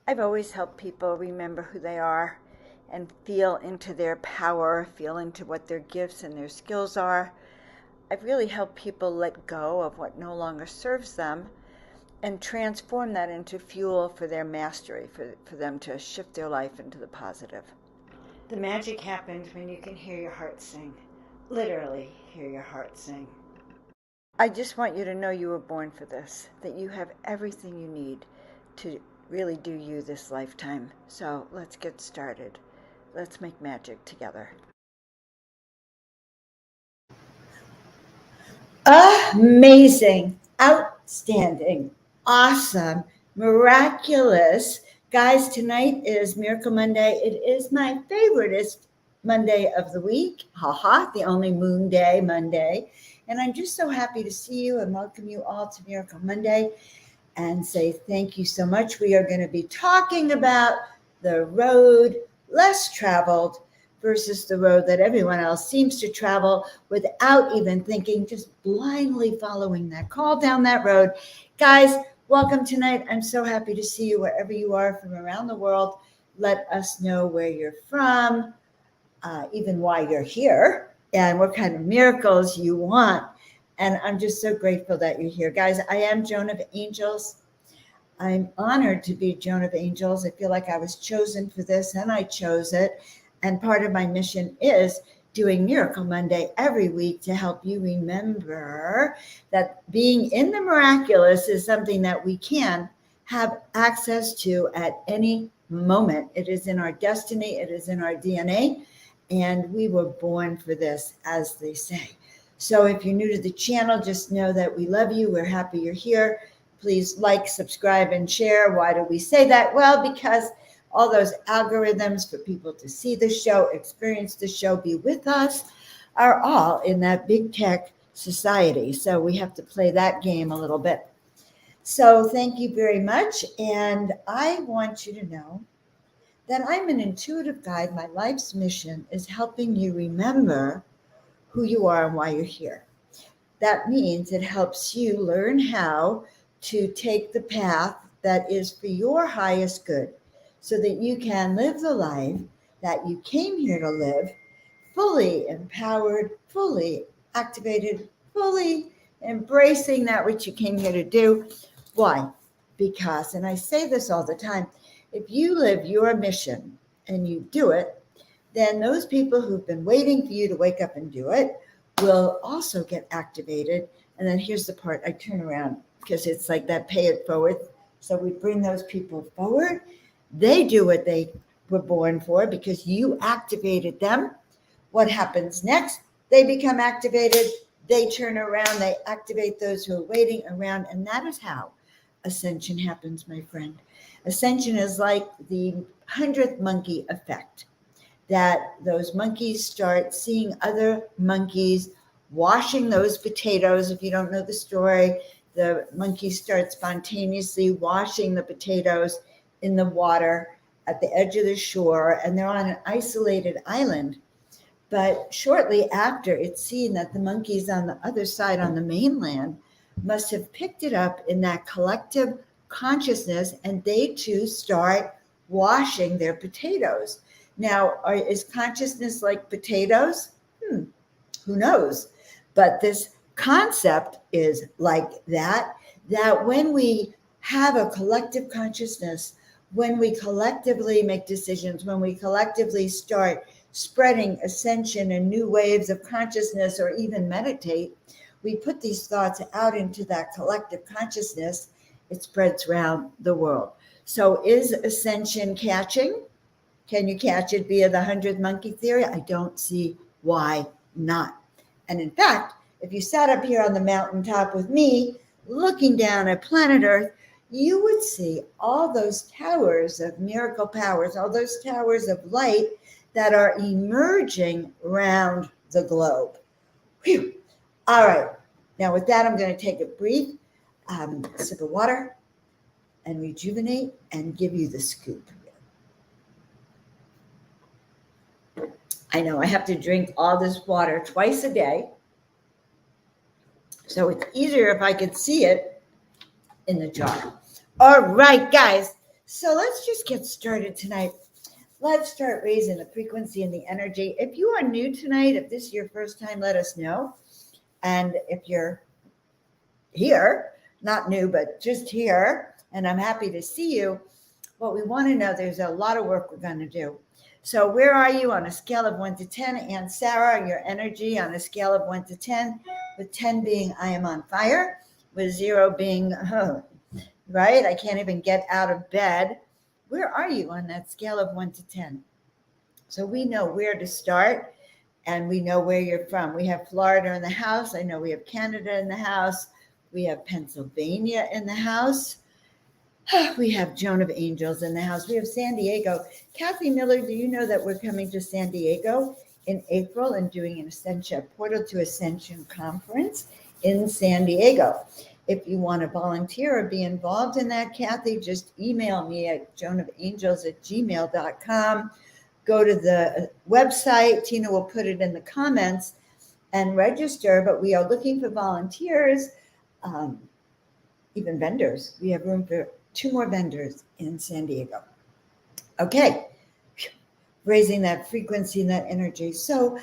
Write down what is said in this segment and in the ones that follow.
I've always helped people remember who they are and feel into their power, feel into what their gifts and their skills are. I've really helped people let go of what no longer serves them and transform that into fuel for their mastery, for them to shift their life into the positive. The magic happens when you can hear your heart sing. Literally hear your heart sing. I just want you to know you were born for this, that you have everything you need to really do you this lifetime. So let's get started. Let's make magic together. Amazing, outstanding, awesome, miraculous. Guys, tonight is Miracle Monday. It is my favoriteest Monday of the week. Haha, the only moon day Monday. And I'm just so happy to see you and welcome you all to Miracle Monday and say thank you so much. We are going to be talking about the road less traveled versus the road that everyone else seems to travel without even thinking, just blindly following that call down that road. Guys, welcome tonight. I'm so happy to see you wherever you are from around the world. Let us know where you're from, even why you're here, and what kind of miracles you want. And I'm just so grateful that you're here. Guys, I am Joan of Angels. I'm honored to be Joan of Angels. I feel like I was chosen for this and I chose it. And part of my mission is doing Miracle Monday every week to help you remember that being in the miraculous is something that we can have access to at any moment. It is in our destiny. It is in our DNA. And we were born for this, as they say. So if you're new to the channel, just know that we love you. We're happy you're here. Please like, subscribe, and share. Why do we say that? Well, because all those algorithms for people to see the show, experience the show, be with us, are all in that big tech society. So we have to play that game a little bit. So thank you very much. And I want you to know that I'm an intuitive guide. My life's mission is helping you remember who you are and why you're here. That means it helps you learn how to take the path that is for your highest good so that you can live the life that you came here to live, fully empowered, fully activated, fully embracing that which you came here to do. Why? Because, and I say this all the time, if you live your mission and you do it, then those people who've been waiting for you to wake up and do it will also get activated. And then here's the part, I turn around because it's like that pay it forward. So we bring those people forward. They do what they were born for because you activated them. What happens next? They become activated. They turn around. They activate those who are waiting around. And that is how ascension happens, my friend. Ascension is like the 100th monkey effect, that those monkeys start seeing other monkeys washing those potatoes. If you don't know the story, the monkeys start spontaneously washing the potatoes in the water at the edge of the shore, and they're on an isolated island. But shortly after, it's seen that the monkeys on the other side, on the mainland, must have picked it up in that collective consciousness, and they too start washing their potatoes. Now, is consciousness like potatoes? Who knows? But this concept is like that when we have a collective consciousness, when we collectively make decisions, when we collectively start spreading ascension and new waves of consciousness, or even meditate, we put these thoughts out into that collective consciousness. It spreads around the world. So is ascension catching? Can you catch it via the 100 monkey theory? I don't see why not. And in fact, if you sat up here on the mountaintop with me, looking down at planet Earth, you would see all those towers of miracle powers, all those towers of light that are emerging around the globe. Whew. All right. Now with that, I'm going to take a brief sip of water and rejuvenate and give you the scoop. I know I have to drink all this water twice a day. So it's easier if I could see it in the jar. All right, guys. So let's just get started tonight. Let's start raising the frequency and the energy. If you are new tonight, if this is your first time, let us know. And if you're here, not new, but just here, and I'm happy to see you, what we want to know, there's a lot of work we're going to do. So where are you on a scale of 1 to 10? And Sarah, your energy on a scale of 1 to 10, with 10 being I am on fire, with 0 being, right, I can't even get out of bed. Where are you on that scale of 1 to 10? So we know where to start, and we know where you're from. We have Florida in the house. I know we have Canada in the house. We have Pennsylvania in the house. We have Joan of Angels in the house. We have San Diego. Kathy Miller, do you know that we're coming to San Diego in April and doing an Ascension, Portal to Ascension conference in San Diego? If you want to volunteer or be involved in that, Kathy, just email me at joanofangels@gmail.com. Go to the website. Tina will put it in the comments and register. But we are looking for volunteers, even vendors. We have room for 2 more vendors in San Diego. Okay, raising that frequency and that energy. So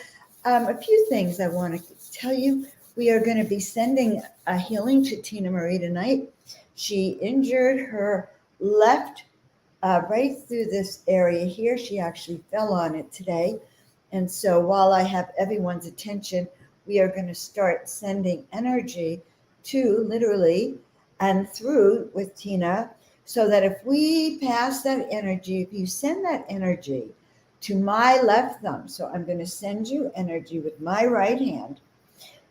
a few things I want to tell you. We are going to be sending a healing to Tina Marie tonight. She injured her left right through this area here. She actually fell on it today. And so while I have everyone's attention, we are going to start sending energy to literally and through with Tina, so that if we pass that energy, if you send that energy to my left thumb, so I'm going to send you energy with my right hand,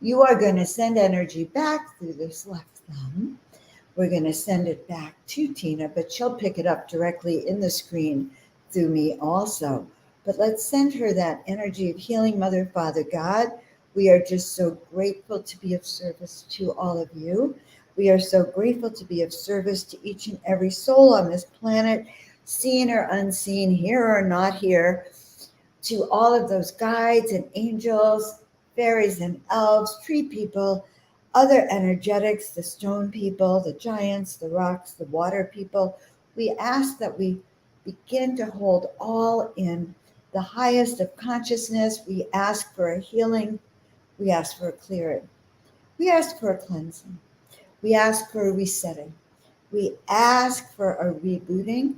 you are going to send energy back through this left thumb. We're going to send it back to Tina, but she'll pick it up directly in the screen through me also. But let's send her that energy of healing. Mother, Father, God, we are just so grateful to be of service to all of you. We are so grateful to be of service to each and every soul on this planet, seen or unseen, here or not here, to all of those guides and angels, fairies and elves, tree people, other energetics, the stone people, the giants, the rocks, the water people. We ask that we begin to hold all in the highest of consciousness. We ask for a healing. We ask for a clearing. We ask for a cleansing. We ask for a resetting. We ask for a rebooting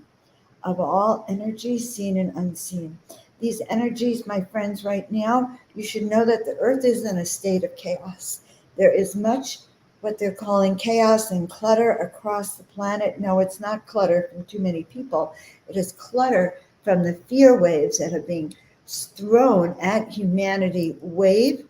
of all energies seen and unseen. These energies, my friends, right now, you should know that the earth is in a state of chaos. There is much what they're calling chaos and clutter across the planet. No, it's not clutter from too many people. It is clutter from the fear waves that are being thrown at humanity, wave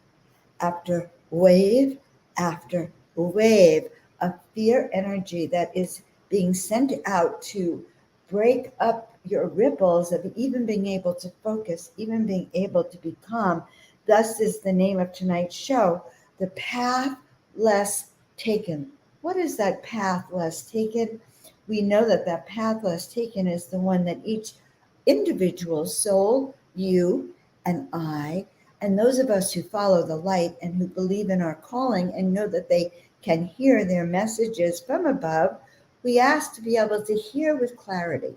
after wave after wave of fear energy that is being sent out to break up your ripples of even being able to focus, even being able to be calm. Thus is the name of tonight's show, The Path Less Taken. What is that path less taken? We know that that path less taken is the one that each individual soul, you and I, and those of us who follow the light and who believe in our calling and know that they can hear their messages from above, we ask to be able to hear with clarity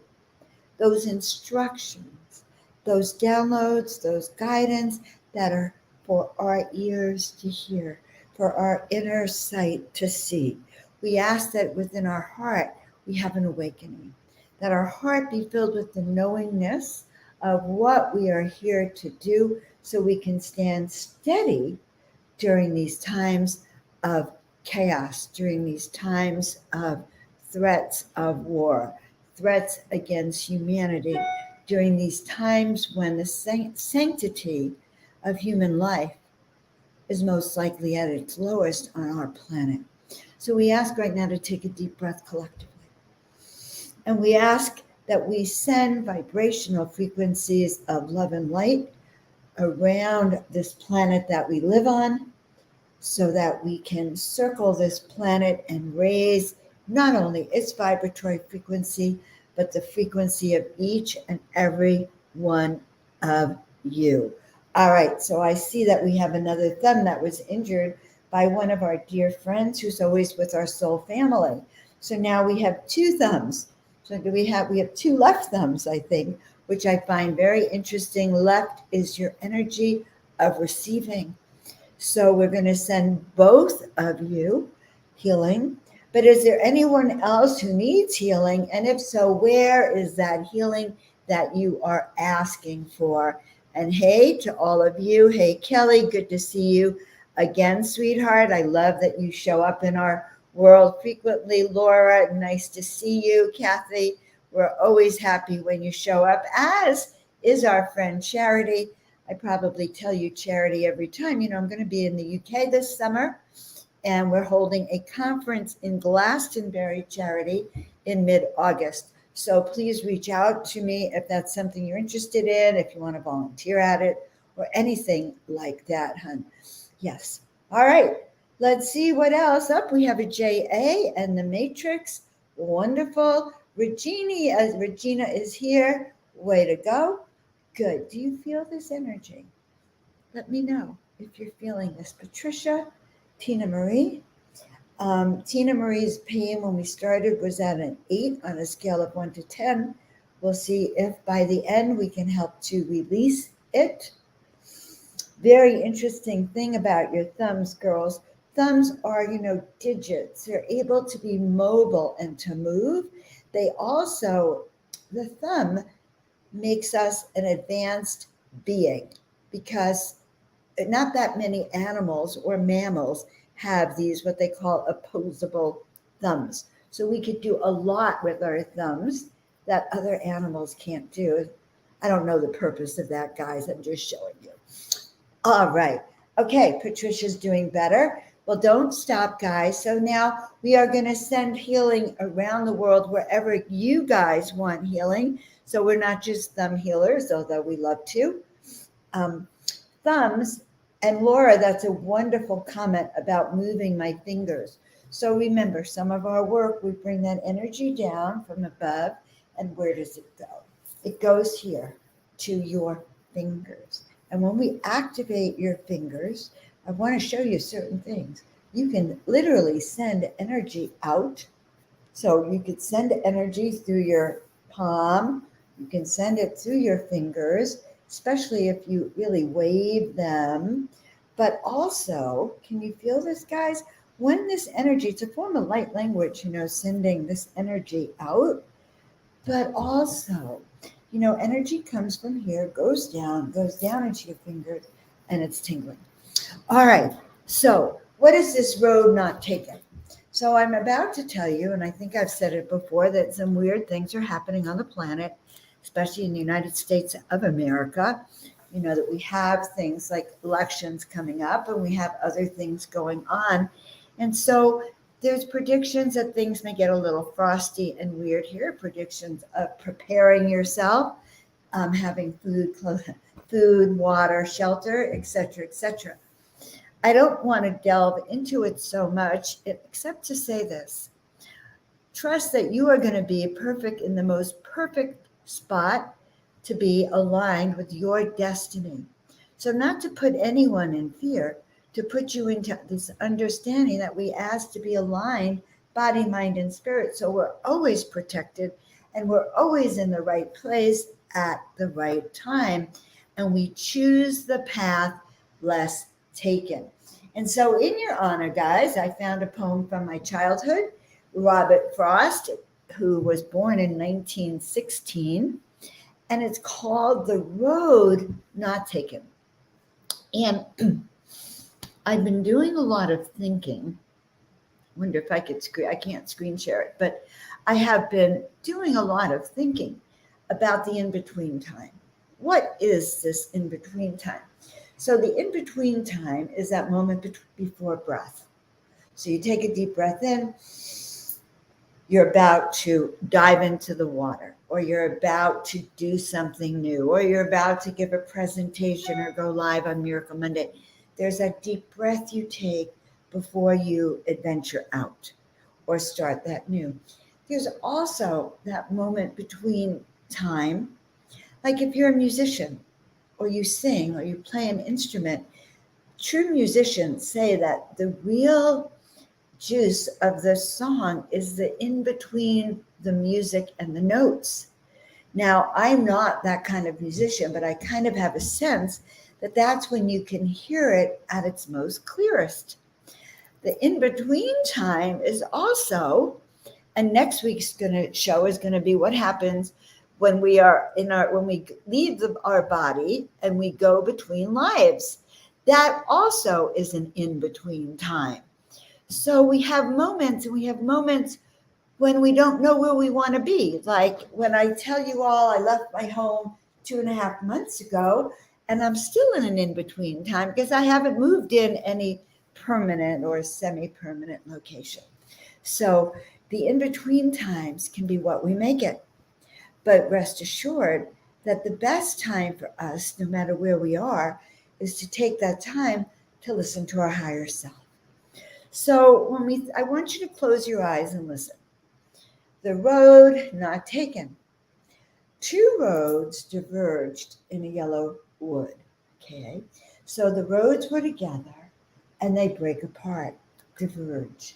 those instructions, those downloads, those guidance that are for our ears to hear, for our inner sight to see. We ask that within our heart we have an awakening, that our heart be filled with the knowingness of what we are here to do, so we can stand steady during these times of chaos, during these times of threats of war, threats against humanity, during these times when the sanctity of human life is most likely at its lowest on our planet. So we ask right now to take a deep breath collectively. And we ask that we send vibrational frequencies of love and light around this planet that we live on, so that we can circle this planet and raise not only its vibratory frequency, but the frequency of each and every one of you. All right, so I see that we have another thumb that was injured by one of our dear friends who's always with our soul family. So now we have 2 thumbs. So we have 2 left thumbs, I think, which I find very interesting. Left is your energy of receiving. So we're going to send both of you healing. But is there anyone else who needs healing? And if so, where is that healing that you are asking for? And hey to all of you. Hey, Kelly, good to see you again, sweetheart. I love that you show up in our world frequently. Laura, nice to see you. Kathy, we're always happy when you show up, as is our friend Charity. I probably tell you, Charity, every time. I'm going to be in the UK this summer, and we're holding a conference in Glastonbury, Charity, in mid-August. So please reach out to me if that's something you're interested in, if you want to volunteer at it, or anything like that, hun. Yes. All right. Let's see what else. Up, we have a JA and the Matrix. Wonderful. Regina is here. Way to go. Good. Do you feel this energy? Let me know if you're feeling this. Patricia, Tina Marie. Tina Marie's pain when we started was at an 8 on a scale of 1 to 10. We'll see if by the end we can help to release it. Very interesting thing about your thumbs, girls. Thumbs are, digits. They're able to be mobile and to move. They also, the thumb makes us an advanced being, because not that many animals or mammals have these, what they call opposable thumbs. So we could do a lot with our thumbs that other animals can't do. I don't know the purpose of that, guys. I'm just showing you. All right. Okay, Patricia's doing better. Well, don't stop, guys. So now we are going to send healing around the world wherever you guys want healing. So we're not just thumb healers, although we love to. Thumbs, and Laura, that's a wonderful comment about moving my fingers. So remember, some of our work, we bring that energy down from above, and where does it go? It goes here to your fingers. And when we activate your fingers, I want to show you certain things. You can literally send energy out. So you could send energy through your palm. You can send it through your fingers, especially if you really wave them. But also, can you feel this, guys? When this energy, it's a form of light language, sending this energy out. But also, energy comes from here, goes down into your fingers, and it's tingling. All right. So what is this road not taken? So I'm about to tell you, and I think I've said it before, that some weird things are happening on the planet, especially in the United States of America. That we have things like elections coming up, and we have other things going on. And so there's predictions that things may get a little frosty and weird here, predictions of preparing yourself, having food, water, shelter, etc., etc. I don't want to delve into it so much, except to say this. Trust that you are going to be perfect in the most perfect spot to be aligned with your destiny. So not to put anyone in fear, to put you into this understanding that we ask to be aligned, body, mind, and spirit. So we're always protected, and we're always in the right place at the right time. And we choose the path less taken. And so in your honor, guys, I found a poem from my childhood, Robert Frost, who was born in 1916, and it's called The Road Not Taken. And I've been doing a lot of thinking. I wonder if I can't screen share it, but I have been doing a lot of thinking about the in-between time. What is this in-between time? So the in-between time is that moment before breath. So you take a deep breath in, you're about to dive into the water, or you're about to do something new, or you're about to give a presentation or go live on Miracle Monday. There's that deep breath you take before you adventure out or start that new. There's also that moment between time, like if you're a musician or you sing or you play an instrument. True musicians say that the real juice of the song is the in between the music and the notes. Now, I'm not that kind of musician, but I kind of have a sense that that's when you can hear it at its most clearest. The in between time is also, and next week's show is going to be what happens when we are when we leave our body and we go between lives. That also is an in between time. So we have moments, and we have moments when we don't know where we want to be. Like when I tell you all, I left my home 2.5 months ago, and I'm still in an in-between time because I haven't moved in any permanent or semi-permanent location. So the in-between times can be what we make it. But rest assured that the best time for us, no matter where we are, is to take that time to listen to our higher self. So I want you to close your eyes and listen. The road not taken. 2 roads diverged in a yellow wood. Okay, so the roads were together and they break apart, diverge.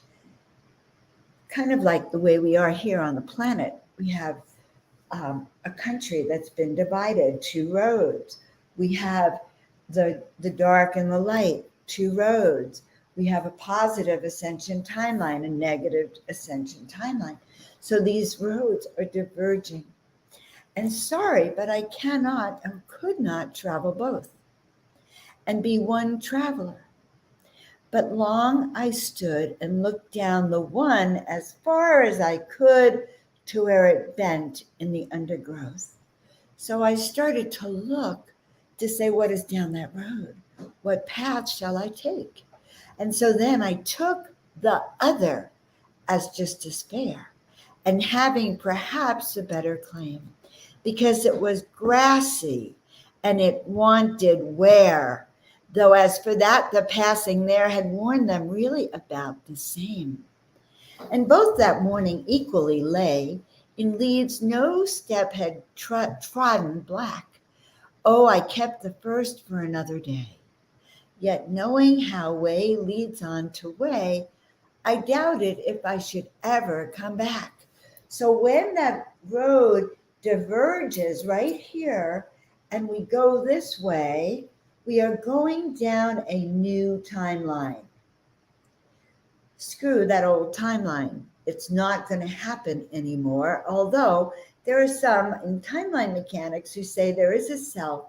Kind of like the way we are here on the planet. We have a country that's been divided, 2 roads. We have the dark and the light, 2 roads. We have a positive ascension timeline, a negative ascension timeline. So these roads are diverging. And sorry, but I cannot and could not travel both and be one traveler. But long I stood and looked down the one as far as I could to where it bent in the undergrowth. So I started to look to say, what is down that road? What path shall I take? And so then I took the other as just despair and having perhaps a better claim because it was grassy and it wanted wear. Though as for that, the passing there had warned them really about the same. And both that morning equally lay in leaves no step had trodden black. Oh, I kept the first for another day. Yet knowing how way leads on to way, I doubted if I should ever come back. So when that road diverges right here and we go this way, we are going down a new timeline. Screw that old timeline. It's not going to happen anymore. Although there are some in timeline mechanics who say there is a self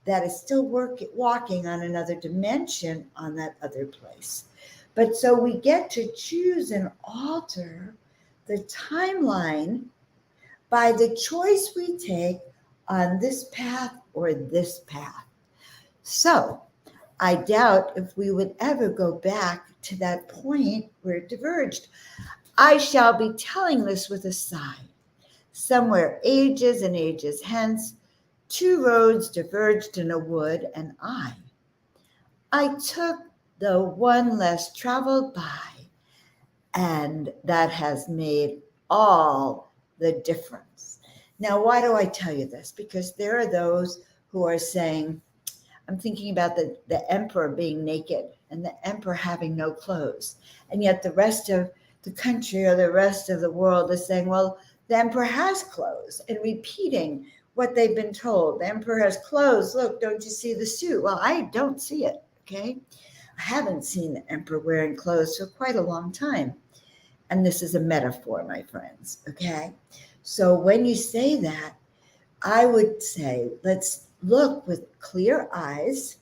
that is still walking on another dimension on that other place. But so we get to choose and alter the timeline by the choice we take on this path or this path. So I doubt if we would ever go back to that point where it diverged. I shall be telling this with a sigh. Somewhere ages and ages hence, 2 roads diverged in a wood, and I took the one less traveled by, and that has made all the difference. Now, why do I tell you this? Because there are those who are saying, I'm thinking about the emperor being naked and the emperor having no clothes. And yet the rest of the country or the rest of the world is saying, well, the emperor has clothes, and repeating what they've been told. The emperor has clothes. Look, don't you see the suit? Well, I don't see it, okay? I haven't seen the emperor wearing clothes for quite a long time. And this is a metaphor, my friends, okay? So when you say that, I would say, let's look with clear eyes,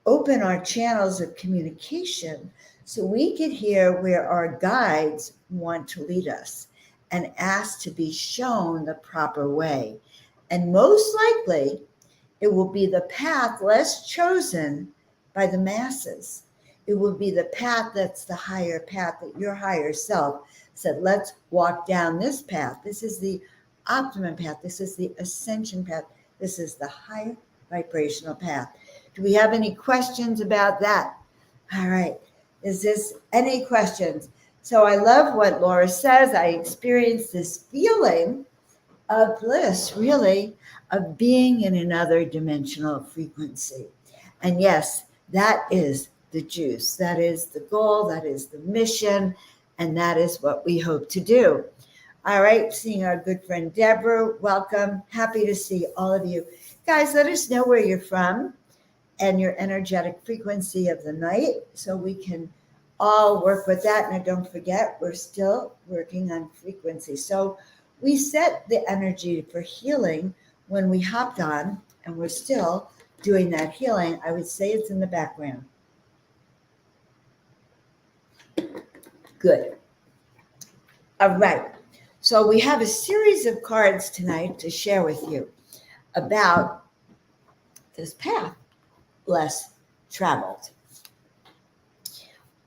open our channels of communication so we could hear where our guides want to lead us and ask to be shown the proper way. And most likely, it will be the path less chosen by the masses. It will be the path that's the higher path that your higher self said, let's walk down this path. This is the optimum path. This is the ascension path. This is the higher vibrational path. Do we have any questions about that? All right. Is this any questions? So I love what Laura says. I experienced this feeling of bliss, really, of being in another dimensional frequency. And yes, that is the juice. That is the goal, that is the mission, and that is what we hope to do. All right, seeing our good friend Deborah, welcome. Happy to see all of you. Guys, let us know where you're from and your energetic frequency of the night so we can all work with that. And don't forget, we're still working on frequency. So we set the energy for healing when we hopped on, and we're still doing that healing. I would say it's in the background. Good. All right. So we have a series of cards tonight to share with you about this path less traveled.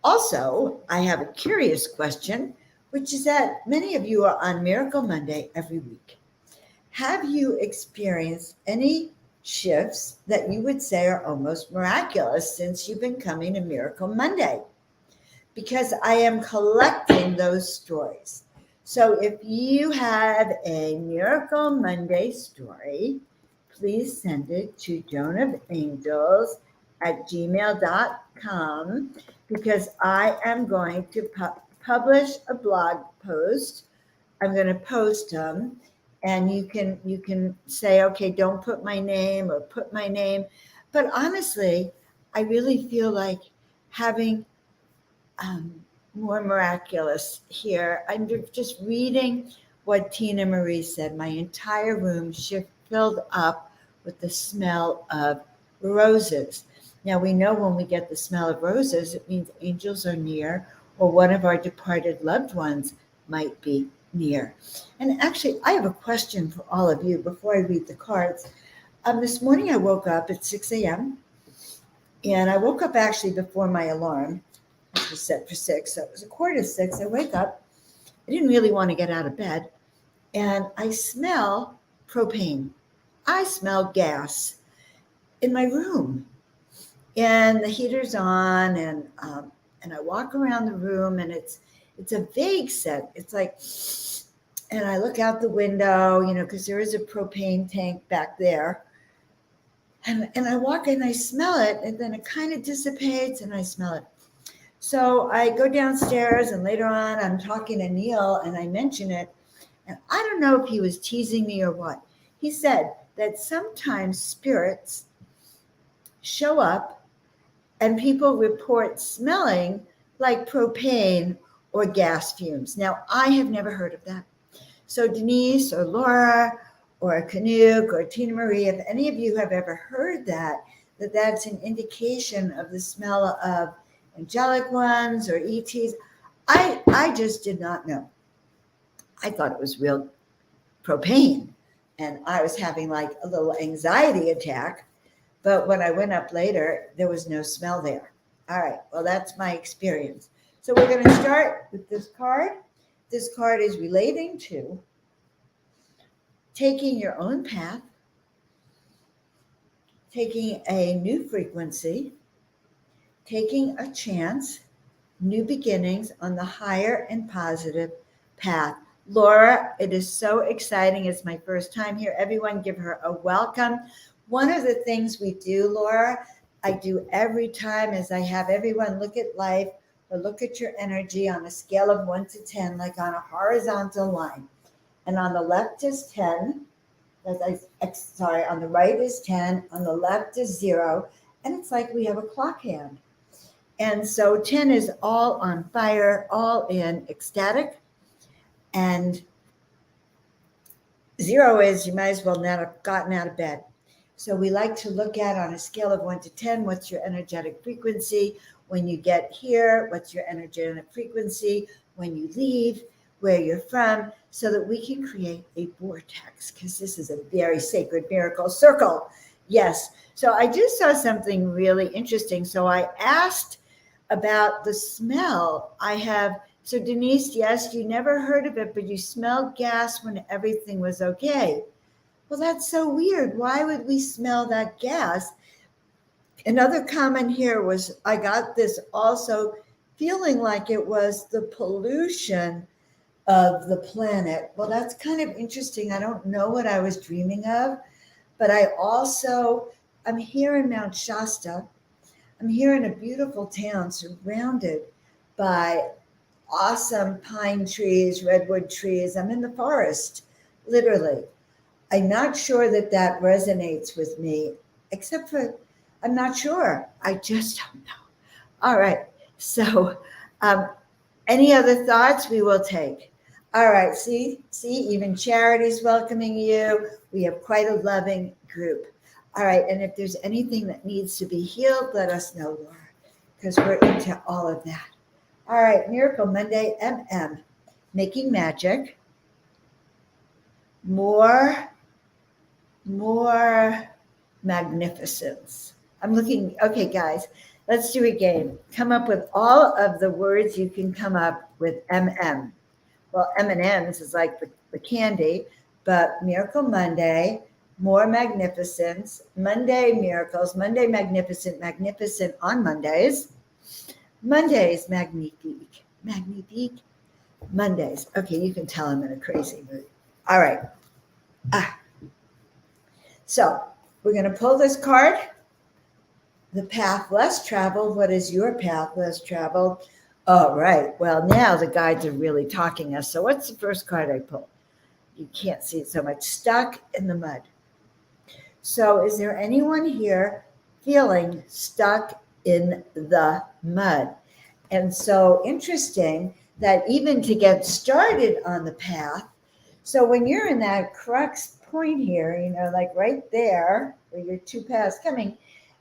Also, I have a curious question, which is that many of you are on Miracle Monday every week. Have you experienced any shifts that you would say are almost miraculous since you've been coming to Miracle Monday? Because I am collecting those stories. So if you have a Miracle Monday story, please send it to joanofangels@gmail.com, because I am going to publish a blog post. I'm going to post them, and you can say, okay, don't put my name or put my name. But honestly, I really feel like having more miraculous here. I'm just reading what Tina Marie said. My entire room filled up with the smell of roses. Now, we know when we get the smell of roses, it means angels are near, or one of our departed loved ones might be near. And actually, I have a question for all of you before I read the cards. This morning I woke up at 6 a.m. and I woke up actually before my alarm, which was set for 6. So it was 5:45. I wake up. I didn't really want to get out of bed. And I smell propane. I smell gas in my room. And the heater's on, and I walk around the room, and it's a vague scent. It's like, and I look out the window, because there is a propane tank back there. And I walk and I smell it, and then it kind of dissipates, and I smell it. So I go downstairs, and later on I'm talking to Neil, and I mention it. And I don't know if he was teasing me or what. He said that sometimes spirits show up and people report smelling like propane or gas fumes. Now, I have never heard of that. So Denise or Laura or Canuck or Tina Marie, if any of you have ever heard that's an indication of the smell of angelic ones or ETs, I just did not know. I thought it was real propane, and I was having like a little anxiety attack. But when I went up later, there was no smell there. All right, well, that's my experience. So we're going to start with this card. This card is relating to taking your own path, taking a new frequency, taking a chance, new beginnings on the higher and positive path. Laura, it is so exciting. It's my first time here. Everyone give her a welcome. One of the things we do, Laura, I do every time is I have everyone look at life or look at your energy on a scale of 1 to 10, like on a horizontal line. And on the left is 10. On the right is 10. On the left is 0. And it's like we have a clock hand. And so 10 is all on fire, all in ecstatic. And 0 is you might as well not have gotten out of bed. So we like to look at on a scale of 1 to 10, what's your energetic frequency when you get here? What's your energetic frequency when you leave, where you're from, so that we can create a vortex, because this is a very sacred miracle circle. Yes. So I just saw something really interesting. So I asked about the smell. So Denise, yes, you never heard of it, but you smelled gas when everything was okay. Well, that's so weird. Why would we smell that gas? Another comment here was, I got this also feeling like it was the pollution of the planet. Well, that's kind of interesting. I don't know what I was dreaming of, but I'm here in Mount Shasta. I'm here in a beautiful town surrounded by awesome pine trees, redwood trees. I'm in the forest, literally. I'm not sure that resonates with me, except for I'm not sure. I just don't know. All right. So, um, any other thoughts we will take? All right. See, even Charity's welcoming you. We have quite a loving group. All right. And if there's anything that needs to be healed, let us know, Laura, because we're into all of that. All right. Miracle Monday, making magic. More magnificence. I'm looking, okay, guys, let's do a game. Come up with all of the words you can come up with Well, M&M's is like the candy, but Miracle Monday, more magnificence, Monday miracles, Monday magnificent on Mondays, Mondays magnifique, Mondays. Okay, you can tell I'm in a crazy mood. All right. So we're going to pull this card. The path less traveled. What is your path less traveled? All right. Well, now the guides are really talking us. So what's the first card I pulled? You can't see it so much. Stuck in the mud. So is there anyone here feeling stuck in the mud? And so interesting that even to get started on the path, so when you're in that crux point here, like right there, where your two paths coming,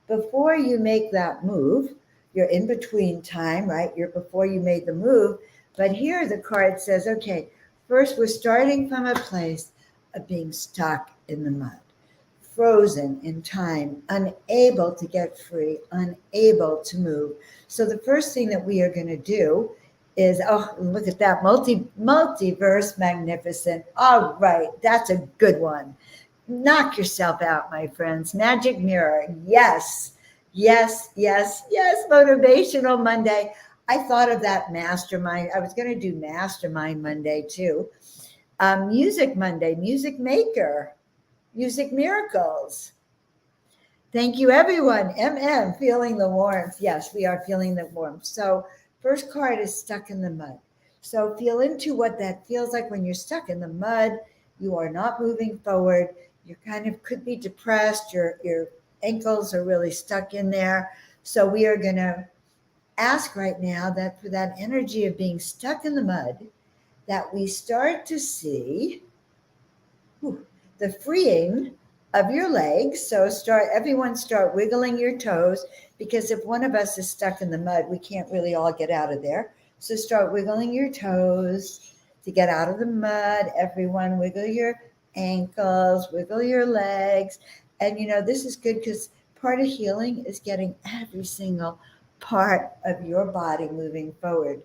before you make that move, you're in between time, right? You're before you made the move. But here the card says, okay, first we're starting from a place of being stuck in the mud, frozen in time, unable to get free, unable to move. So the first thing that we are going to do is, look at that, multiverse magnificent. All right, that's a good one. Knock yourself out, my friends. Magic mirror. Yes, motivational Monday. I thought of that mastermind. I was going to do mastermind Monday too. Music Monday, music maker, music miracles. Thank you, everyone. Feeling the warmth. Yes, we are feeling the warmth. So first card is stuck in the mud. So feel into what that feels like when you're stuck in the mud. You are not moving forward. You kind of could be depressed. Your ankles are really stuck in there. So we are going to ask right now that for that energy of being stuck in the mud, that we start to see the freeing of your legs. So everyone start wiggling your toes, because if one of us is stuck in the mud, we can't really all get out of there. So start wiggling your toes to get out of the mud. Everyone wiggle your ankles, wiggle your legs. And this is good because part of healing is getting every single part of your body moving forward.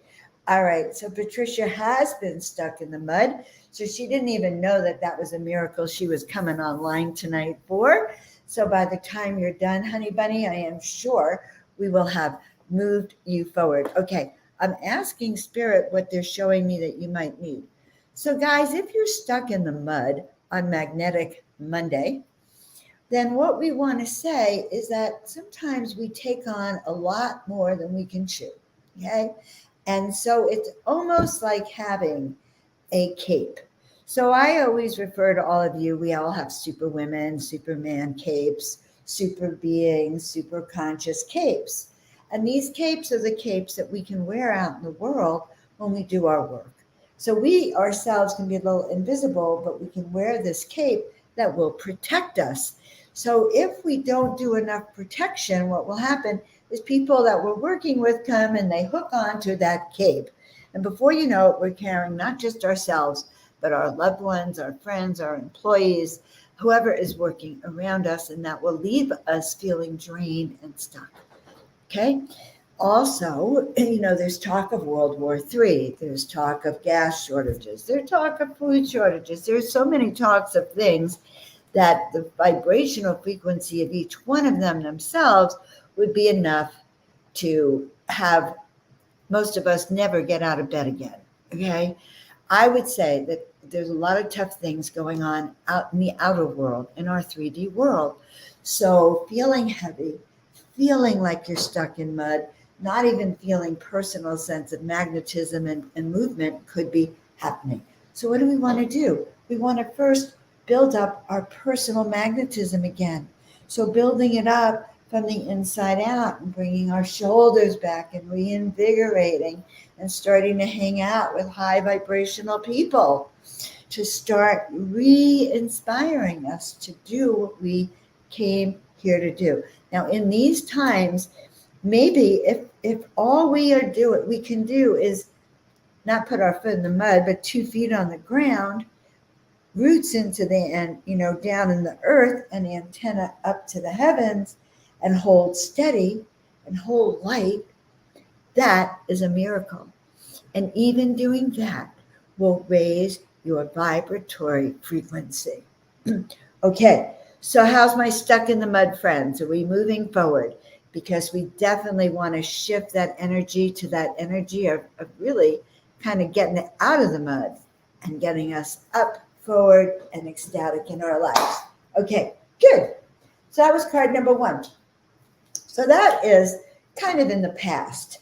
All right, so Patricia has been stuck in the mud. So she didn't even know that was a miracle she was coming online tonight for. So by the time you're done, honey bunny, I am sure we will have moved you forward. Okay, I'm asking Spirit what they're showing me that you might need. So guys, if you're stuck in the mud on Magnetic Monday, then what we want to say is that sometimes we take on a lot more than we can chew, okay? And so it's almost like having a cape. So I always refer to all of you, we all have superwomen, superman capes, super beings, super conscious capes. And these capes are the capes that we can wear out in the world when we do our work. So we ourselves can be a little invisible, but we can wear this cape that will protect us. So if we don't do enough protection, what will happen is people that we're working with come and they hook onto that cape. And before you know it, we're carrying not just ourselves, but our loved ones, our friends, our employees, whoever is working around us, and that will leave us feeling drained and stuck. Okay? Also, there's talk of World War III. There's talk of gas shortages. There's talk of food shortages. There's so many talks of things that the vibrational frequency of each one of them themselves would be enough to have most of us never get out of bed again, okay? I would say that there's a lot of tough things going on out in the outer world, in our 3D world. So feeling heavy, feeling like you're stuck in mud, not even feeling personal sense of magnetism and movement could be happening. So what do we want to do? We want to first build up our personal magnetism again. So building it up from the inside out and bringing our shoulders back and reinvigorating and starting to hang out with high vibrational people to start re-inspiring us to do what we came here to do. Now, in these times, maybe if all we can do is not put our foot in the mud, but 2 feet on the ground, roots into the end, down in the earth, and antenna up to the heavens, and hold steady and hold light, that is a miracle. And even doing that will raise your vibratory frequency. Okay, so how's my stuck in the mud friends? Are we moving forward? Because we definitely want to shift that energy to that energy of really kind of getting it out of the mud and getting us up, forward, and ecstatic in our lives. Okay, good. So that was card number 1. So that is kind of in the past.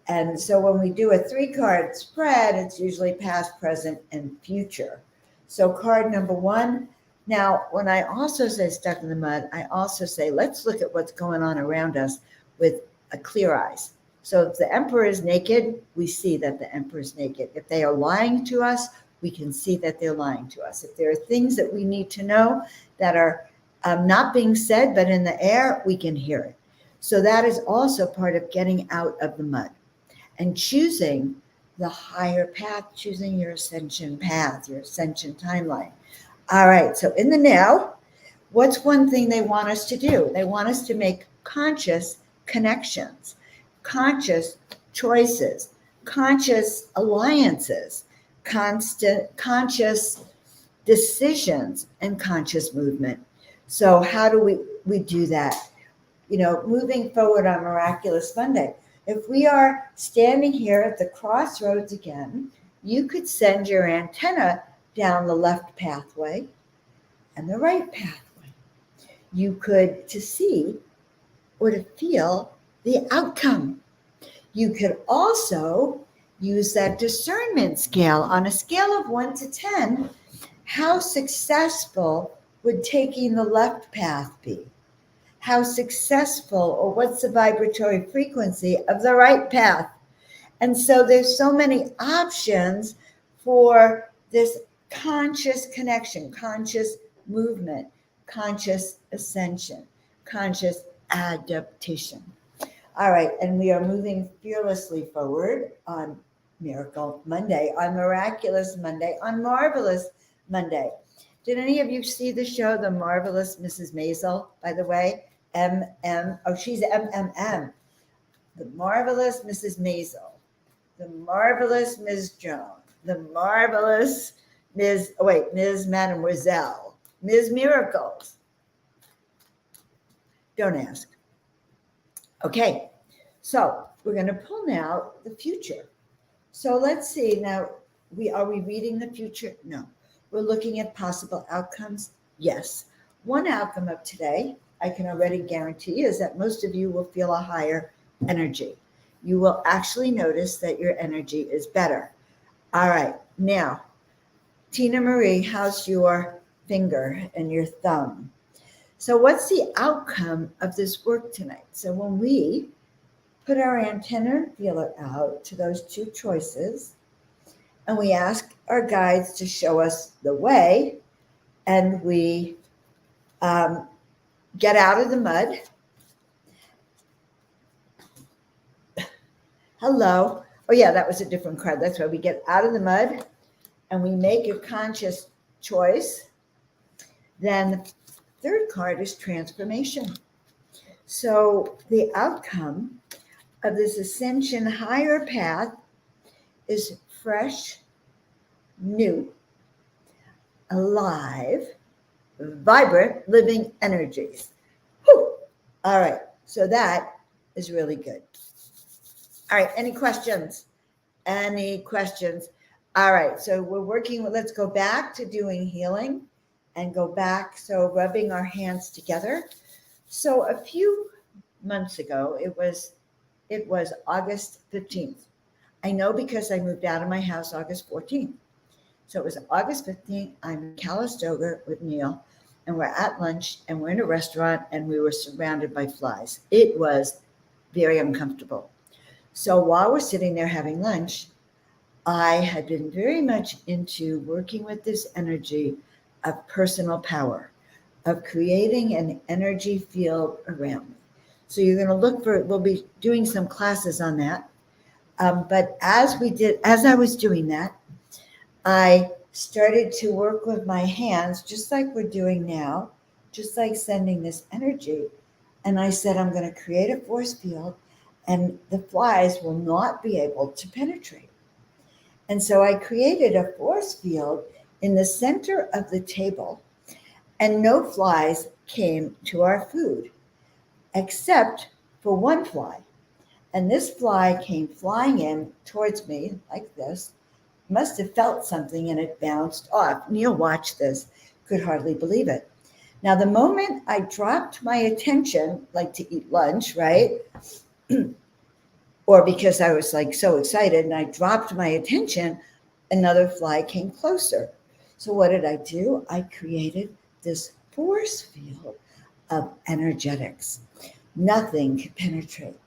And so when we do a 3-card spread, it's usually past, present, and future. So card number 1. Now, when I also say stuck in the mud, I also say, let's look at what's going on around us with a clear eyes. So if the emperor is naked, we see that the emperor is naked. If they are lying to us, we can see that they're lying to us. If there are things that we need to know that are not being said, but in the air, we can hear it. So that is also part of getting out of the mud and choosing the higher path, choosing your ascension path, your ascension timeline. All right, so in the now, what's one thing they want us to do? They want us to make conscious connections, conscious choices, conscious alliances, conscious decisions, and conscious movement. So how do we do that? Moving forward on Miraculous Monday. If we are standing here at the crossroads again, you could send your antenna down the left pathway and the right pathway. You could to see or to feel the outcome. You could also use that discernment scale. On a scale of 1 to 10, how successful would taking the left path be? How successful, or what's the vibratory frequency of the right path? And so there's so many options for this conscious connection, conscious movement, conscious ascension, conscious adaptation. All right, and we are moving fearlessly forward on Miracle Monday, on Miraculous Monday, on Marvelous Monday. Did any of you see the show, The Marvelous Mrs. Maisel, by the way? She's MMM. The Marvelous Mrs. Maisel. The Marvelous Ms. Joan. The Marvelous Ms. Mademoiselle. Ms. Miracles. Don't ask. Okay, so we're going to pull now the future. So let's see now, are we reading the future? No. We're looking at possible outcomes? Yes. One outcome of today, I can already guarantee, is that most of you will feel a higher energy. You will actually notice that your energy is better. All right. Now, Tina Marie, how's your finger and your thumb? So what's the outcome of this work tonight? So when we put our antenna feeler out to those 2 choices, and we ask our guides to show us the way, and we get out of the mud. Hello. Oh yeah, that was a different card. That's right. We get out of the mud and we make a conscious choice. Then the 3rd card is transformation. So the outcome of this ascension higher path is fresh, new, alive, vibrant, living energies. Whew. All right. So that is really good. All right. Any questions? Any questions? All right. So we're working with, let's go back to doing healing and go back. So rubbing our hands together. So a few months ago. It was August 15th. I know because I moved out of my house August 14th. So it was August 15th. I'm in Calistoga with Neil, and we're at lunch, and we're in a restaurant, and we were surrounded by flies. It was very uncomfortable. So while we're sitting there having lunch, I had been very much into working with this energy of personal power, of creating an energy field around me. So you're going to look for, we'll be doing some classes on that. But as I was doing that, I started to work with my hands, just like we're doing now, just like sending this energy. And I said, I'm going to create a force field and the flies will not be able to penetrate. And so I created a force field in the center of the table, and no flies came to our food except for one fly. And this fly came flying in towards me like this, must have felt something, and it bounced off. Neil watched this, could hardly believe it. Now, the moment I dropped my attention, like to eat lunch, right? Or because I was like so excited and I dropped my attention, another fly came closer. So what did I do? I created this force field of energetics. Nothing could penetrate.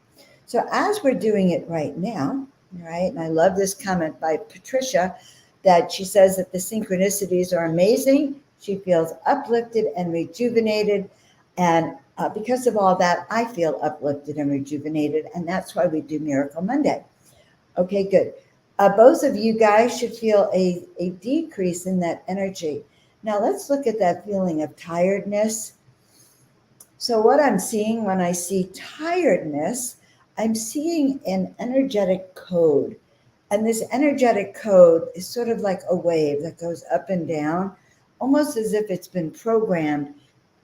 So as we're doing it right now, right, and I love this comment by Patricia, that she says that the synchronicities are amazing. She feels uplifted and rejuvenated. And because of all that, I feel uplifted and rejuvenated. And that's why we do Miracle Monday. Okay, good. Both of you guys should feel a decrease in that energy. Now let's look at that feeling of tiredness. So what I'm seeing when I see tiredness, I'm seeing an energetic code. And this energetic code is sort of like a wave that goes up and down, almost as if it's been programmed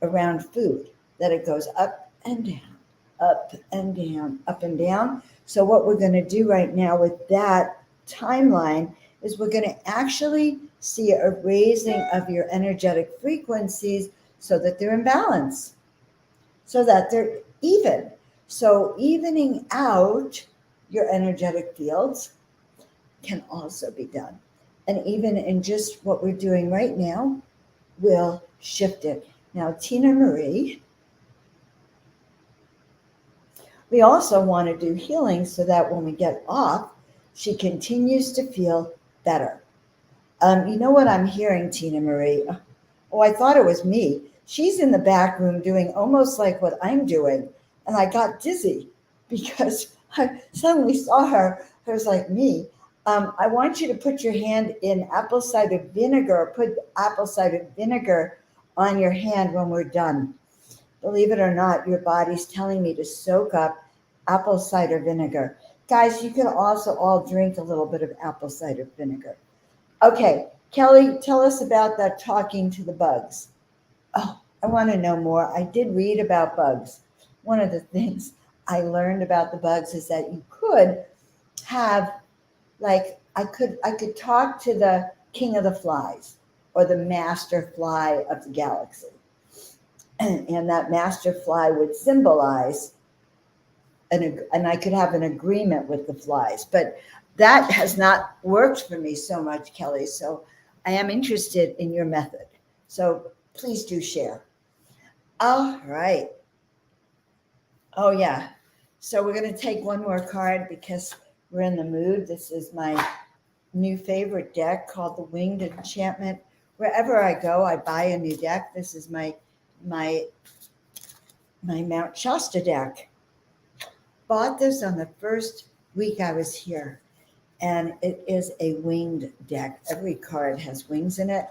around food, that it goes up and down, up and down, up and down. So what we're going to do right now with that timeline is we're going to actually see a raising of your energetic frequencies so that they're in balance, so that they're even. So evening out your energetic fields can also be done. And even in just what we're doing right now, we'll shift it. Now, Tina Marie, we also want to do healing so that when we get off, she continues to feel better. You know what I'm hearing, Tina Marie? Oh, I thought it was me. She's in the back room doing almost like what I'm doing. And I got dizzy because I suddenly saw her. It was like me. I want you to put your hand in apple cider vinegar. Put apple cider vinegar on your hand when we're done. Believe it or not, your body's telling me to soak up apple cider vinegar. Guys, you can also all drink a little bit of apple cider vinegar. Okay, Kelly, tell us about that talking to the bugs. Oh, I want to know more. I did read about bugs. One of the things I learned about the bugs is that you could have, like, I could talk to the king of the flies or the master fly of the galaxy. And that master fly would symbolize, and I could have an agreement with the flies. But that has not worked for me so much, Kelly. So I am interested in your method. So please do share. All right. Oh, yeah. So we're going to take one more card because we're in the mood. This is my new favorite deck called the Winged Enchantment. Wherever I go, I buy a new deck. This is my Mount Shasta deck. Bought this on the first week I was here, and it is a winged deck. Every card has wings in it.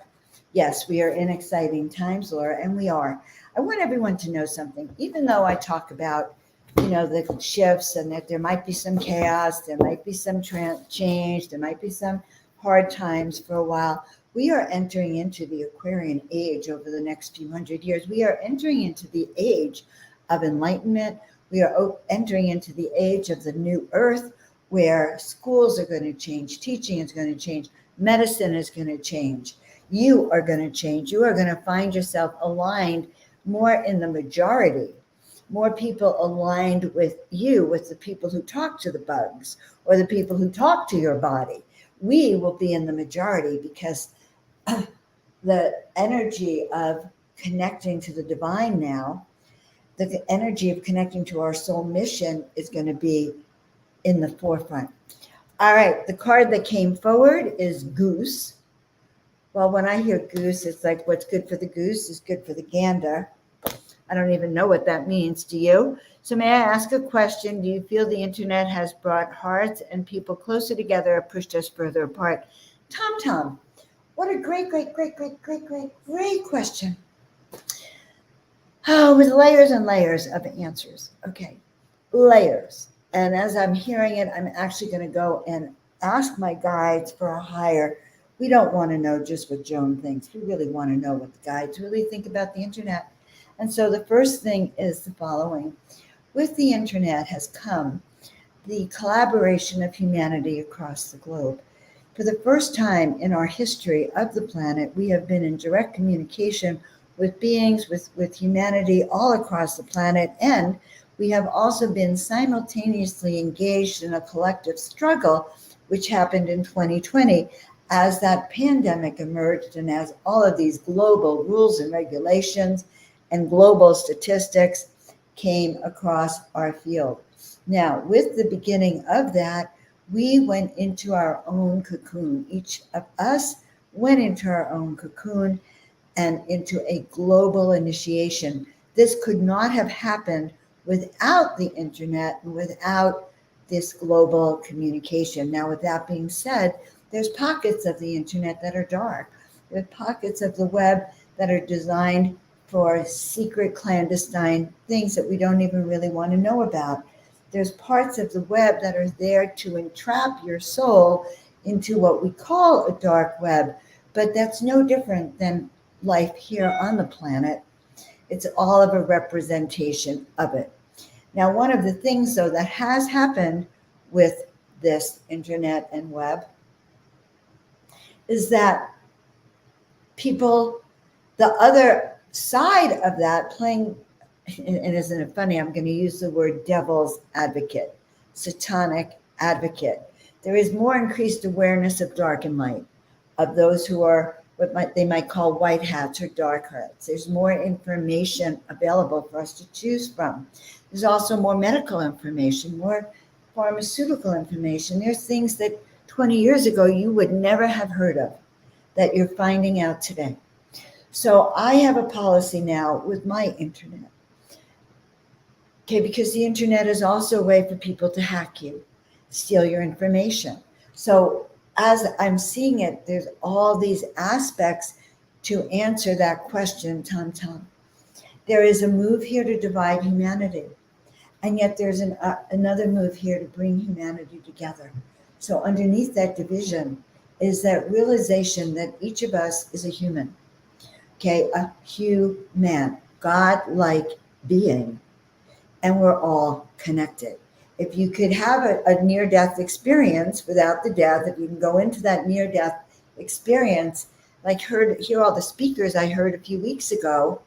Yes, we are in exciting times, Laura, and we are. I want everyone to know something. Even though I talk about, the shifts and that there might be some chaos, there might be some change, there might be some hard times for a while, we are entering into the Aquarian age over the next few hundred years. We are entering into the age of enlightenment. We are entering into the age of the new earth, where schools are going to change, teaching is going to change, medicine is going to change. You are going to change. You are going to find yourself aligned more in the majority more people aligned with you, with the people who talk to the bugs or the people who talk to your body. We will be in the majority because the energy of connecting to the divine now, the energy of connecting to our soul mission is going to be in the forefront. All right, the card that came forward is Goose. Well, when I hear goose, it's like what's good for the goose is good for the gander. I don't even know what that means. Do you? So may I ask a question? Do you feel the internet has brought hearts and people closer together or pushed us further apart? Tom, what a great question. Oh, with layers and layers of answers. Okay, layers. And as I'm hearing it, I'm actually going to go and ask my guides for a higher. We don't want to know just what Joan thinks. We really want to know what the guides really think about the internet. And so the first thing is the following. With the internet has come the collaboration of humanity across the globe. For the first time in our history of the planet, we have been in direct communication with beings, with humanity all across the planet, and we have also been simultaneously engaged in a collective struggle, which happened in 2020 as that pandemic emerged and as all of these global rules and regulations and global statistics came across our field. Now, with the beginning of that, we went into our own cocoon. Each of us went into our own cocoon and into a global initiation. This could not have happened without the internet and without this global communication. Now, with that being said, there's pockets of the internet that are dark. There's pockets of the web that are designed for secret, clandestine things that we don't even really want to know about. There's parts of the web that are there to entrap your soul into what we call a dark web, but that's no different than life here on the planet. It's all of a representation of it. Now, one of the things, though, that has happened with this internet and web is that people, the other side of that, playing, and isn't it funny, I'm going to use the word devil's advocate, satanic advocate. There is more increased awareness of dark and light, of those who are what they might call white hats or dark hats. There's more information available for us to choose from. There's also more medical information, more pharmaceutical information. There's things that 20 years ago you would never have heard of that you're finding out today. So I have a policy now with my internet. Okay, because the internet is also a way for people to hack you, steal your information. So as I'm seeing it, there's all these aspects to answer that question, Tom. There is a move here to divide humanity, and yet there's another move here to bring humanity together. So underneath that division is that realization that each of us is a human, okay, a human, God-like being, and we're all connected. If you could have a near-death experience without the death, if you can go into that near-death experience, like hear all the speakers I heard a few weeks ago,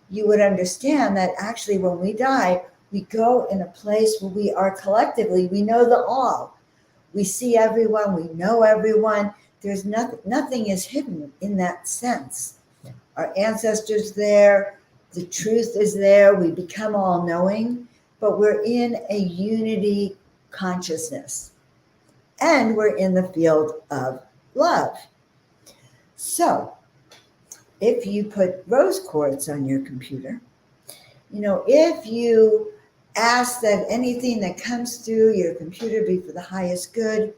you would understand that actually when we die, we go in a place where we are collectively, we know the all. We see everyone, we know everyone. There's nothing is hidden in that sense. Our ancestors there, the truth is there, we become all-knowing, but we're in a unity consciousness, and we're in the field of love. So if you put rose quartz on your computer, if you ask that anything that comes through your computer be for the highest good,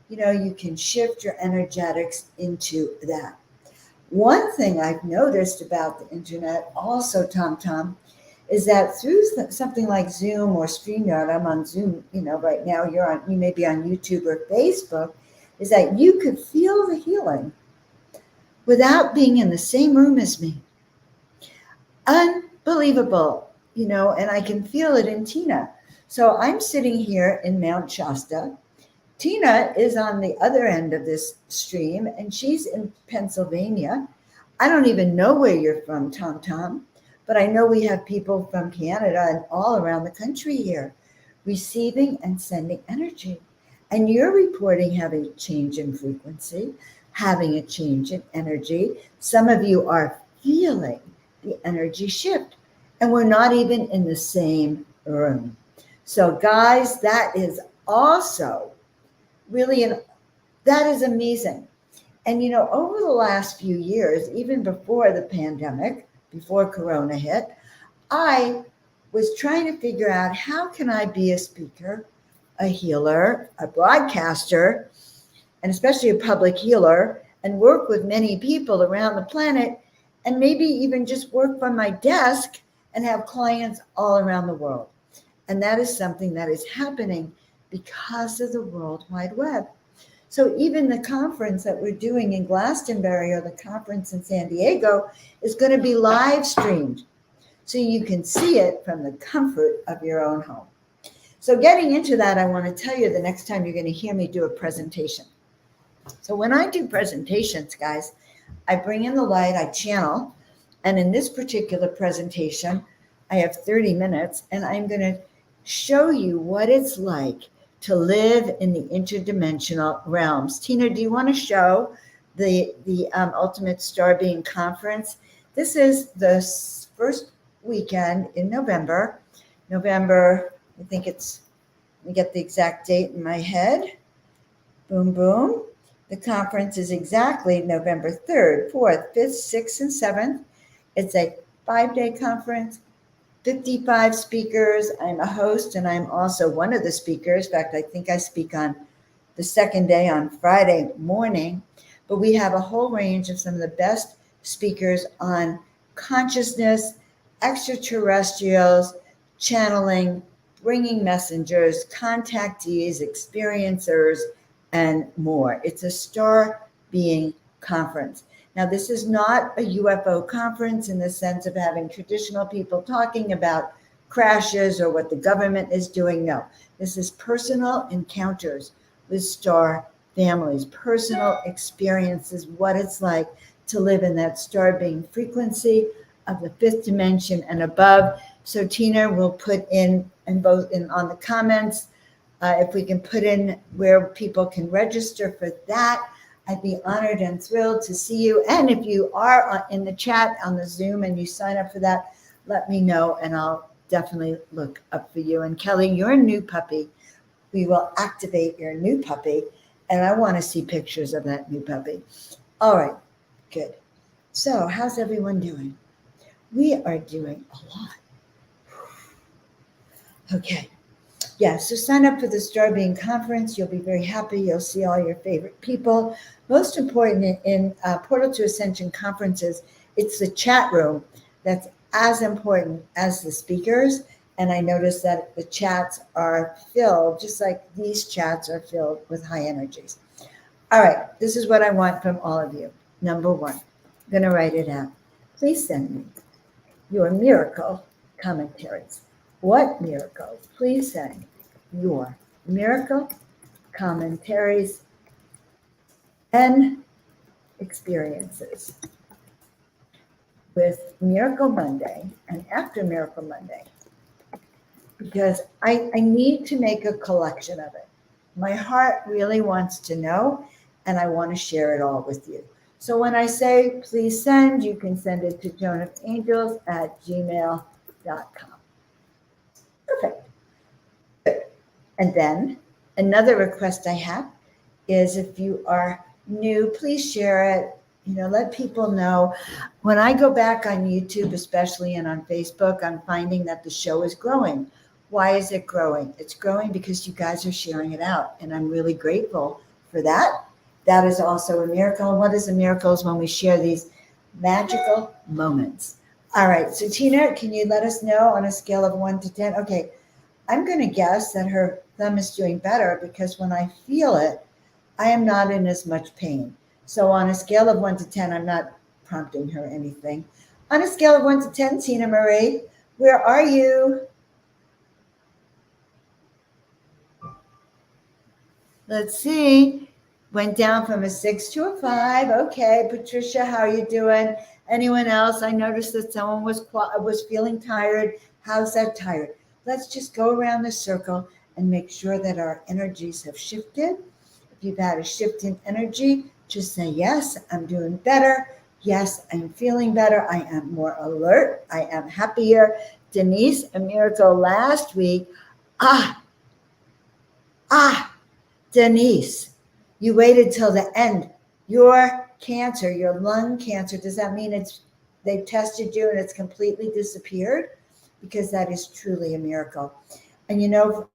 you can shift your energetics into that. One thing I've noticed about the internet also, Tom, is that through something like Zoom or StreamYard, I'm on Zoom, right now, you may be on YouTube or Facebook, is that you could feel the healing without being in the same room as me. Unbelievable, and I can feel it in Tina. So I'm sitting here in Mount Shasta. Tina is on the other end of this stream, and she's in Pennsylvania. I don't even know where you're from, Tom, but I know we have people from Canada and all around the country here receiving and sending energy. And you're reporting having a change in frequency, having a change in energy. Some of you are feeling the energy shift, and we're not even in the same room. So, guys, that is also really that is amazing. And over the last few years, even before the pandemic, before Corona hit, I was trying to figure out, how can I be a speaker, a healer, a broadcaster, and especially a public healer, and work with many people around the planet, and maybe even just work from my desk and have clients all around the world. And that is something that is happening because of the World Wide Web. So even the conference that we're doing in Glastonbury, or the conference in San Diego, is going to be live streamed, so you can see it from the comfort of your own home. So getting into that, I want to tell you the next time you're going to hear me do a presentation. So when I do presentations, guys, I bring in the light, I channel, and in this particular presentation, I have 30 minutes, and I'm going to show you what it's like to live in the interdimensional realms. Tina, do you want to show the Ultimate Star Being Conference? This is the first weekend in November, I think let me get the exact date in my head. Boom, boom. The conference is exactly November 3rd, 4th, 5th, 6th, and 7th. It's a 5-day conference, 55 speakers. I'm a host, and I'm also one of the speakers. In fact, I think I speak on the second day on Friday morning. But we have a whole range of some of the best speakers on consciousness, extraterrestrials, channeling, bringing messengers, contactees, experiencers, and more. It's a Star Being Conference. Now, this is not a UFO conference in the sense of having traditional people talking about crashes or what the government is doing. No, this is personal encounters with star families, personal experiences, what it's like to live in that star being frequency of the 5th dimension and above. So Tina will put in on the comments, if we can put in where people can register for that. I'd be honored and thrilled to see you. And if you are in the chat on the Zoom and you sign up for that, let me know, and I'll definitely look up for you. And Kelly, your new puppy, we will activate your new puppy, and I want to see pictures of that new puppy. All right, good. So how's everyone doing? We are doing a lot. Okay. Yeah, so sign up for the Star Being Conference. You'll be very happy. You'll see all your favorite people. Most important in Portal to Ascension conferences, it's the chat room that's as important as the speakers. And I noticed that the chats are filled, just like these chats are filled with high energies. All right, this is what I want from all of you. Number 1, I'm going to write it out. Please send me your miracle commentaries. What miracles? Please send your miracle commentaries and experiences with Miracle Monday and after Miracle Monday, because I need to make a collection of it. My heart really wants to know, and I want to share it all with you. So when I say please send, you can send it to joanofangels@gmail.com. Perfect. Good. And then another request I have is, if you are new, please share it. Let people know. When I go back on YouTube, especially, and on Facebook, I'm finding that the show is growing. Why is it growing? It's growing because you guys are sharing it out, and I'm really grateful for that. That is also a miracle. And what is a miracle is when we share these magical moments. All right, so Tina, can you let us know on a scale of 1 to 10? Okay, I'm going to guess that her thumb is doing better, because when I feel it, I am not in as much pain. So on a scale of 1 to 10, I'm not prompting her anything. On a scale of 1 to 10, Tina Marie, where are you? Let's see. Went down from a 6 to a 5. Okay, Patricia, how are you doing? Anyone else? I noticed that someone was feeling tired. How's that tired? Let's just go around the circle and make sure that our energies have shifted. If you've had a shift in energy, just say, yes, I'm doing better. Yes, I'm feeling better. I am more alert. I am happier. Denise, a miracle last week. Denise, you waited till the end. Your cancer, your lung cancer, does that mean they've tested you and it's completely disappeared? Because that is truly a miracle. And you know,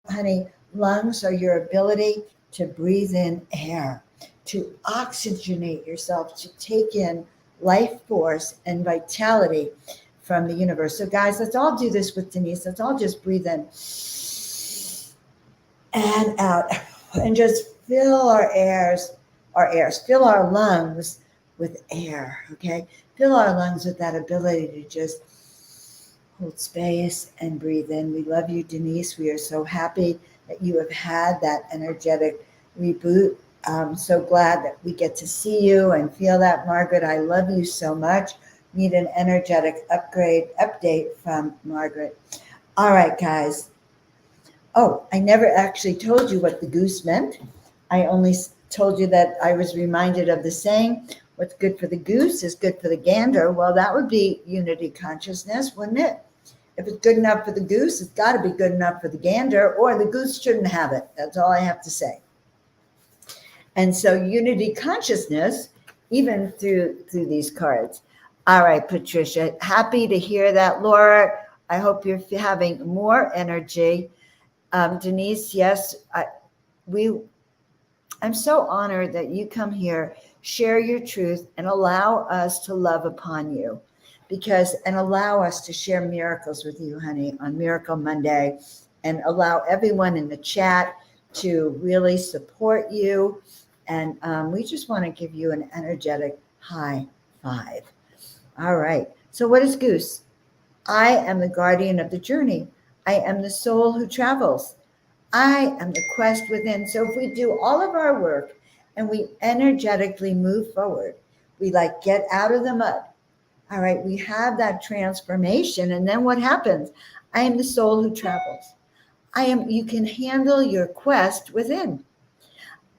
honey, lungs are your ability to breathe in air, to oxygenate yourself, to take in life force and vitality from the universe. So guys, let's all do this with Denise. Let's all just breathe in and out, and just fill fill our lungs with air, okay? Fill our lungs with that ability to just hold space and breathe in. We love you, Denise. We are so happy that you have had that energetic reboot. I'm so glad that we get to see you and feel that, Margaret. I love you so much. Need an energetic update from Margaret. All right, guys. Oh, I never actually told you what the goose meant. I only told you that I was reminded of the saying, what's good for the goose is good for the gander. Well, that would be unity consciousness, wouldn't it? If it's good enough for the goose, it's got to be good enough for the gander, or the goose shouldn't have it. That's all I have to say. And so unity consciousness, even through these cards. All right, Patricia, happy to hear that. Laura, I hope you're having more energy. Denise, yes, I'm so honored that you come here, share your truth, and allow us to love upon you, and allow us to share miracles with you, honey, on Miracle Monday, and allow everyone in the chat to really support you. And we just want to give you an energetic high five. All right. So what is Goose? I am the guardian of the journey. I am the soul who travels. I am the quest within. So if we do all of our work and we energetically move forward, we get out of the mud. All right, we have that transformation. And then what happens? I am the soul who travels. You can handle your quest within.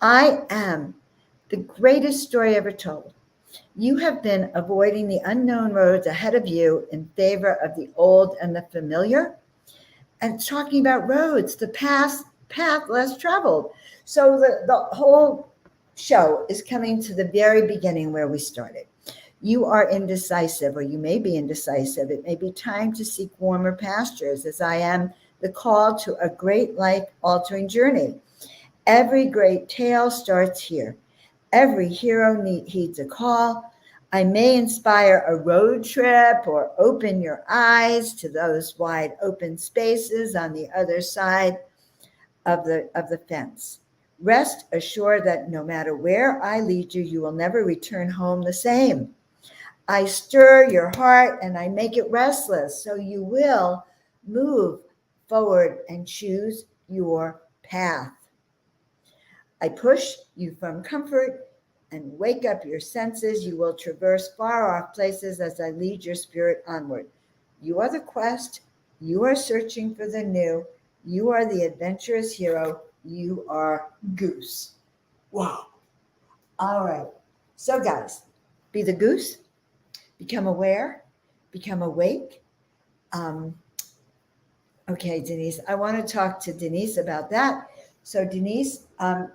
I am the greatest story ever told. You have been avoiding the unknown roads ahead of you in favor of the old and the familiar. And it's talking about roads, the path less traveled. So the whole show is coming to the very beginning where we started. You are indecisive, or you may be indecisive. It may be time to seek warmer pastures, as I am the call to a great life-altering journey. Every great tale starts here. Every hero heeds a call. I may inspire a road trip or open your eyes to those wide open spaces on the other side of the fence. Rest assured that no matter where I lead you, you will never return home the same. I stir your heart and I make it restless, so you will move forward and choose your path. I push you from comfort and wake up your senses. You will traverse far off places as I lead your spirit onward. You are the quest. You are searching for the new. You are the adventurous hero. You are Goose. Wow. All right. So guys, be the goose. Become aware. Become awake. Okay, Denise, I want to talk to Denise about that. So Denise,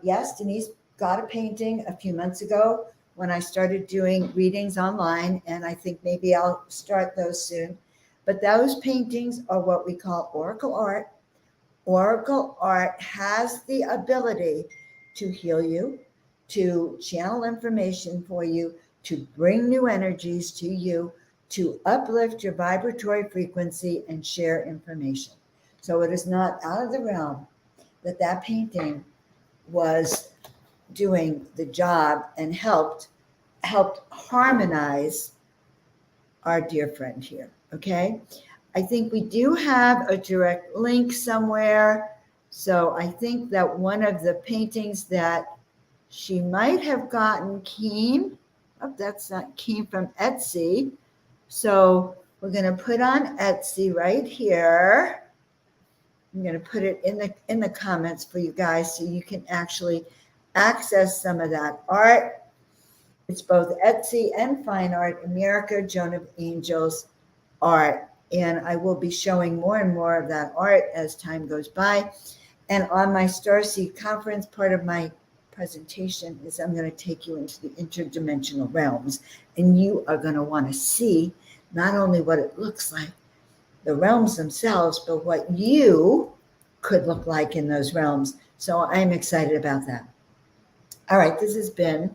yes, Denise got a painting a few months ago when I started doing readings online, and I think maybe I'll start those soon. But those paintings are what we call Oracle art. Oracle art has the ability to heal you, to channel information for you, to bring new energies to you, to uplift your vibratory frequency and share information. So it is not out of the realm that painting was doing the job and helped harmonize our dear friend here, okay? I think we do have a direct link somewhere. So I think that one of the paintings that She might have gotten Keen. Oh, that's not Keen from Etsy. So we're going to put on Etsy right here. I'm going to put it in the comments for you guys so you can actually access some of that art. It's both Etsy and fine art, America, Joan of Angels art. And I will be showing more and more of that art as time goes by. And on my Starseed Conference, part of my presentation is I'm going to take you into the interdimensional realms. And you are going to want to see not only what it looks like, the realms themselves, but what you could look like in those realms. So I'm excited about that. All right, this has been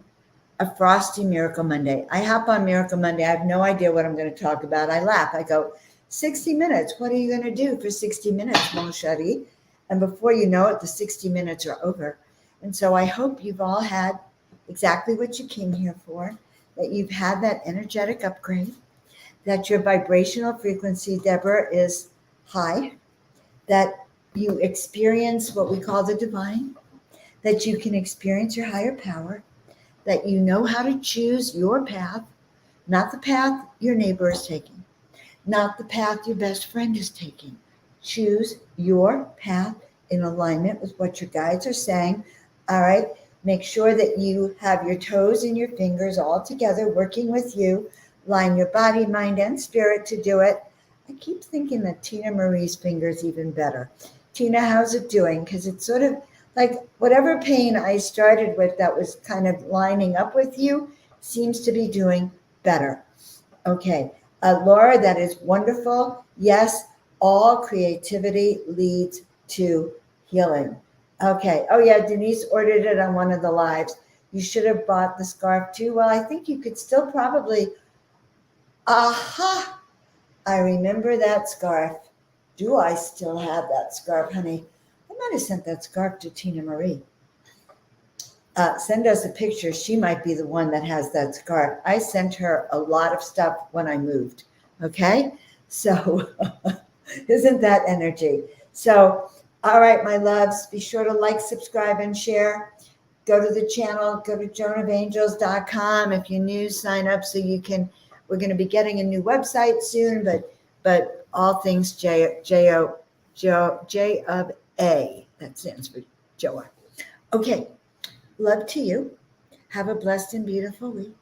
a frosty Miracle Monday. I hop on Miracle Monday. I have no idea what I'm going to talk about. I laugh. I go, 60 minutes. What are you going to do for 60 minutes, mon chéri? And before you know it, the 60 minutes are over. And so I hope you've all had exactly what you came here for, that you've had that energetic upgrade, that your vibrational frequency, Deborah, is high, that you experience what we call the divine, that you can experience your higher power, that you know how to choose your path, not the path your neighbor is taking, not the path your best friend is taking. Choose your path in alignment with what your guides are saying. All right. Make sure that you have your toes and your fingers all together working with you. Line your body, mind, and spirit to do it. I keep thinking that Tina Marie's finger's even better. Tina, how's it doing? Because it's sort of like whatever pain I started with that was kind of lining up with you seems to be doing better. Okay. Laura, that is wonderful. Yes, all creativity leads to healing. Okay. Oh, yeah. Denise ordered it on one of the lives. You should have bought the scarf too. Well, I think you could still probably. Aha. I remember that scarf. Do I still have that scarf, honey? I might have sent that scarf to Tina Marie. Send us a picture. She might be the one that has that scarf. I sent her a lot of stuff when I moved. Okay. So isn't that energy? So, all right, my loves, be sure to like, subscribe, and share. Go to the channel, go to joanofangels.com. If you're new, sign up so you can, we're going to be getting a new website soon, but all things J of A, that stands for Joa. Okay. Love to you. Have a blessed and beautiful week.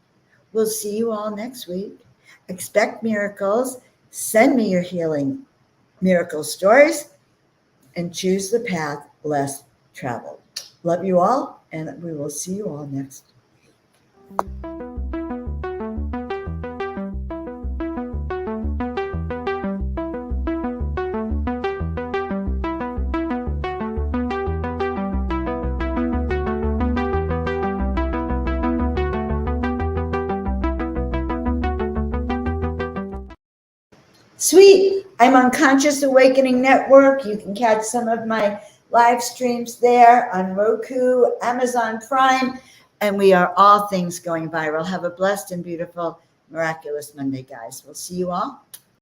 We'll see you all next week. Expect miracles. Send me your healing miracle stories and choose the path less traveled. Love you all, and we will see you all next. Sweet. I'm on Conscious Awakening Network. You can catch some of my live streams there on Roku, Amazon Prime, and we are all things going viral. Have a blessed and beautiful, miraculous Monday, guys. We'll see you all